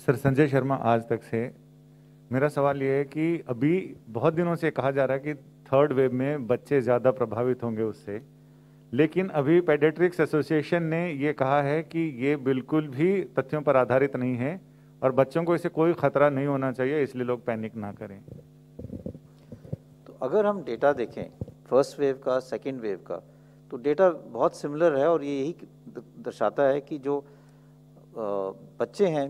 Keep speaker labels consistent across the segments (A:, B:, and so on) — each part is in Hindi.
A: सर, संजय शर्मा आज तक से। मेरा सवाल ये है कि अभी बहुत दिनों से कहा जा रहा है कि थर्ड वेव में बच्चे ज़्यादा प्रभावित होंगे उससे, लेकिन अभी पेडियाट्रिक्स एसोसिएशन ने ये कहा है कि ये बिल्कुल भी तथ्यों पर आधारित नहीं है और बच्चों को इससे कोई खतरा नहीं होना चाहिए, इसलिए लोग पैनिक ना करें।
B: तो अगर हम डेटा देखें फर्स्ट वेव का, सेकेंड वेव का, तो डेटा बहुत सिमिलर है और ये यही दर्शाता है कि जो बच्चे हैं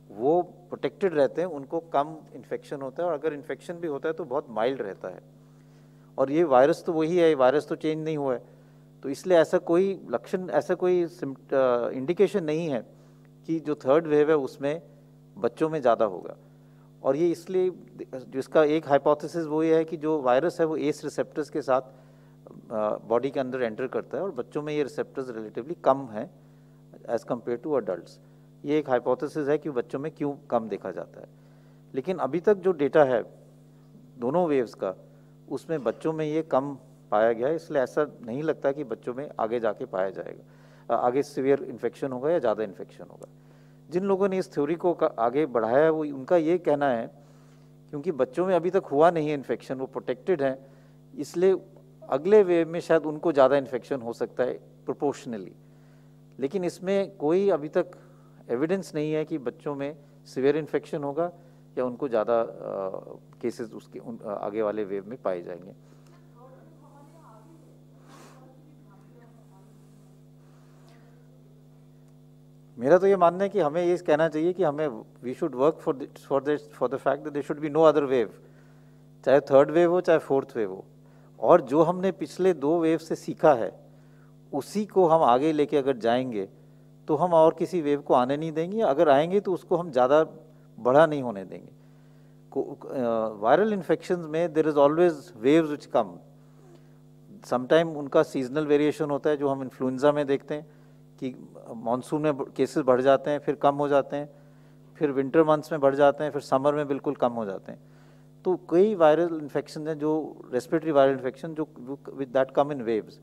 B: वो प्रोटेक्टेड रहते हैं, उनको कम इन्फेक्शन होता है और अगर इन्फेक्शन भी होता है तो बहुत माइल्ड रहता है। और ये वायरस तो वही है, वायरस तो चेंज नहीं हुआ है, तो इसलिए ऐसा कोई लक्षण, ऐसा कोई इंडिकेशन नहीं है कि जो थर्ड वेव है उसमें बच्चों में ज़्यादा होगा। और ये इसलिए, जिसका एक हाइपोथेसिस वो ये है कि जो वायरस है वो एस रिसेप्टर्स के साथ बॉडी के अंदर एंटर करता है और बच्चों में ये रिसेप्टर्स रिलेटिवली कम हैं एज़ कम्पेयर टू अडल्ट्स। ये एक हाइपोथेसिस है कि बच्चों में क्यों कम देखा जाता है। लेकिन अभी तक जो डेटा है दोनों वेव्स का, उसमें बच्चों में ये कम पाया गया है, इसलिए ऐसा नहीं लगता कि बच्चों में आगे जाके पाया जाएगा, आगे सीवियर इन्फेक्शन होगा या ज़्यादा इन्फेक्शन होगा। जिन लोगों ने इस थ्योरी को आगे बढ़ाया है वो, उनका ये कहना है क्योंकि बच्चों में अभी तक हुआ नहीं है इन्फेक्शन, वो प्रोटेक्टेड हैं, इसलिए अगले वेव में शायद उनको ज़्यादा इन्फेक्शन हो सकता है प्रोपोर्शनली। लेकिन इसमें कोई अभी तक एविडेंस नहीं है कि बच्चों में सीवियर इन्फेक्शन होगा या उनको ज़्यादा केसेस उसके आगे वाले वेव में पाए जाएंगे। मेरा तो ये मानना है कि हमें ये कहना चाहिए कि हमें we should work for the fact that there should be no other wave, चाहे थर्ड वेव हो चाहे फोर्थ वेव हो। और जो हमने पिछले 2 वेव से सीखा है उसी को हम आगे लेके अगर जाएंगे तो हम और किसी वेव को आने नहीं देंगे, अगर आएंगे तो उसको हम ज़्यादा बड़ा नहीं होने देंगे। वायरल इन्फेक्शंस में there is always waves which come, sometime उनका सीजनल वेरिएशन होता है जो हम इन्फ्लुएंजा में देखते हैं कि मानसून में केसेस बढ़ जाते हैं फिर कम हो जाते हैं, फिर विंटर मंथ्स में बढ़ जाते हैं, फिर समर में बिल्कुल कम हो जाते हैं। तो कई वायरल इन्फेक्शन हैं जो रेस्पिरेटरी वायरल इन्फेक्शन जो with that come in waves,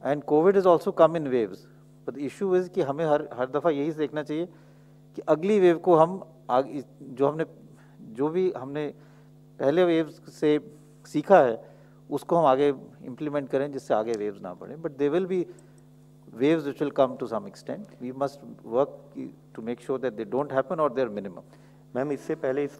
B: and Covid is also come in waves. But the issue is कि हमें हर दफ़ा यही देखना चाहिए कि अगली वेव को हम आगे जो भी हमने पहले वेव से सीखा है उसको हम आगे इम्प्लीमेंट करें जिससे आगे वेव्स ना बढ़े। But they will be waves which will come to some extent. We must work to make sure that they don't happen or they're minimum.
C: Ma'am, इससे पहले इस